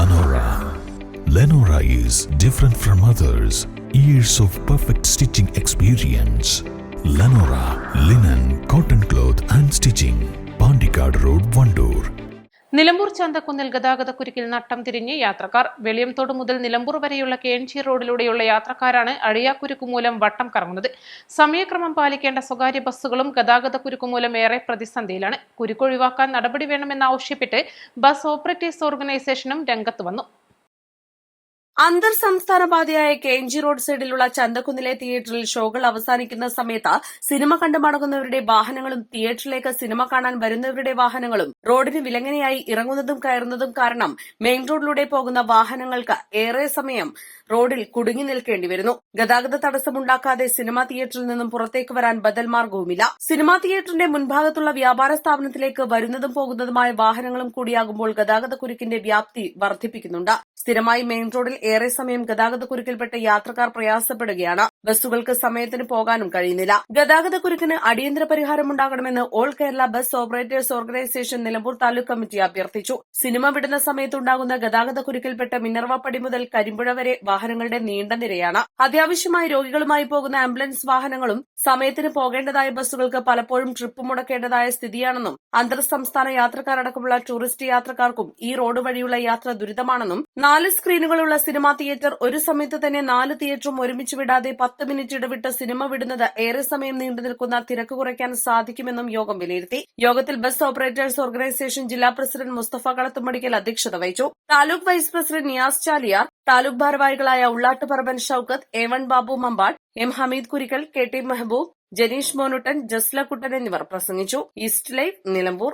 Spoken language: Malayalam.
Lenora. Lenora is different from others. Years of perfect stitching experience. Lenora linen, cotton cloth and stitching. Pandikad Road, Vandoor. Nilambur ചന്തക്കുന്നിൽ ഗതാഗതക്കുരുക്കിൽ നട്ടം തിരിഞ്ഞ് യാത്രക്കാർ. വെളിയംതോട് മുതൽ നിലമ്പൂർ വരെയുള്ള KNG റോഡിലൂടെയുള്ള യാത്രക്കാരാണ് അഴിയാക്കുരുക്ക് മൂലം വട്ടം കറങ്ങുന്നത്. സമയക്രമം പാലിക്കേണ്ട സ്വകാര്യ ബസ്സുകളും ഗതാഗതക്കുരുക്ക് മൂലം ഏറെ പ്രതിസന്ധിയിലാണ്. കുരുക്ക് ഒഴിവാക്കാൻ നടപടി വേണമെന്നാവശ്യപ്പെട്ട് ബസ് ഓപ്പറേറ്റേഴ്സ് ഓർഗനൈസേഷനും രംഗത്ത് വന്നു. അന്തർ സംസ്ഥാന പാതയായ KNG റോഡ് സൈഡിലുള്ള ചന്തക്കുന്നിലെ തിയേറ്ററിൽ ഷോകൾ അവസാനിക്കുന്ന സമയത്ത് സിനിമ കണ്ടു മടങ്ങുന്നവരുടെ വാഹനങ്ങളും തിയേറ്ററിലേക്ക് സിനിമ കാണാൻ വരുന്നവരുടെ വാഹനങ്ങളും റോഡിന് വിലങ്ങനെയായി ഇറങ്ങുന്നതും കയറുന്നതും കാരണം മെയിൻ റോഡിലൂടെ പോകുന്ന വാഹനങ്ങൾക്ക് ഏറെ സമയം റോഡിൽ കുടുങ്ങി നിൽക്കേണ്ടി വരുന്നു. ഗതാഗത തടസ്സമുണ്ടാക്കാതെ സിനിമാ തിയേറ്ററിൽ നിന്നും പുറത്തേക്ക് വരാൻ ബദൽ മാർഗവുമില്ല. സിനിമാ തിയേറ്ററിന്റെ മുൻഭാഗത്തുള്ള വ്യാപാര സ്ഥാപനത്തിലേക്ക് വരുന്നതും പോകുന്നതുമായ വാഹനങ്ങളും കൂടിയാകുമ്പോൾ ഗതാഗതക്കുരുക്കിന്റെ വ്യാപ്തി വർദ്ധിപ്പിക്കുന്നുണ്ട്. സ്ഥിരമായി മെയിൻ റോഡിൽ ഏറെ സമയം ഗതാഗതക്കുരുക്കിൽപ്പെട്ട് യാത്രക്കാർ പ്രയാസപ്പെടുകയാണ്. ബസ്സുകൾക്ക് സമയത്തിന് പോകാനും കഴിയുന്നില്ല. ഗതാഗതക്കുരുക്കിന് അടിയന്തര പരിഹാരമുണ്ടാകണമെന്ന് all Kerala bus operators organisation Nilambur taluk committee അഭ്യർത്ഥിച്ചു. സിനിമ വിടുന്ന സമയത്തുണ്ടാകുന്ന ഗതാഗതക്കുരുക്കിൽപ്പെട്ട് മിനർവപ്പടി മുതൽ കരിമ്പുഴ വരെ വാഹനങ്ങളുടെ നീണ്ട നിരയാണ്. അത്യാവശ്യമായി രോഗികളുമായി പോകുന്ന ആംബുലൻസ് വാഹനങ്ങളും സമയത്തിന് പോകേണ്ടതായ ബസ്സുകൾക്ക് പലപ്പോഴും ട്രിപ്പ് മുടക്കേണ്ടതായ സ്ഥിതിയാണെന്നും അന്തർ സംസ്ഥാന യാത്രക്കാരടക്കമുള്ള ടൂറിസ്റ്റ് യാത്രക്കാർക്കും ഈ റോഡ് വഴിയുള്ള യാത്ര ദുരിതമാണെന്നും 4 സ്ക്രീനുകളുള്ള സിനിമാ തിയേറ്റർ ഒരു സമയത്ത് തന്നെ 4 തിയേറ്ററും ഒരുമിച്ച് വിടാതെ 10 മിനിറ്റ് ഇടവിട്ട് സിനിമ വിടുന്നത് ഏറെ സമയം നീണ്ടു നിൽക്കുന്ന തിരക്ക് കുറയ്ക്കാൻ സാധിക്കുമെന്നും യോഗം വിലയിരുത്തി. യോഗത്തിൽ ബസ് ഓപ്പറേറ്റേഴ്സ് ഓർഗനൈസേഷൻ ജില്ലാ പ്രസിഡന്റ് മുസ്തഫ കളത്തുമടിക്കൽ അധ്യക്ഷത വഹിച്ചു. താലൂക്ക് വൈസ് പ്രസിഡന്റ് നിയാസ് ചാലിയാർ, താലൂക്ക് ഭാരവാഹികളായ Ullattuparamban Shoukath, A1 Babu Mambad, M Hameed Kurikkal, KT Mehboob, Janeesh Monuttan, Jasla കുട്ടൻ എന്നിവർ പ്രസംഗിച്ചു. East live, Nilambur.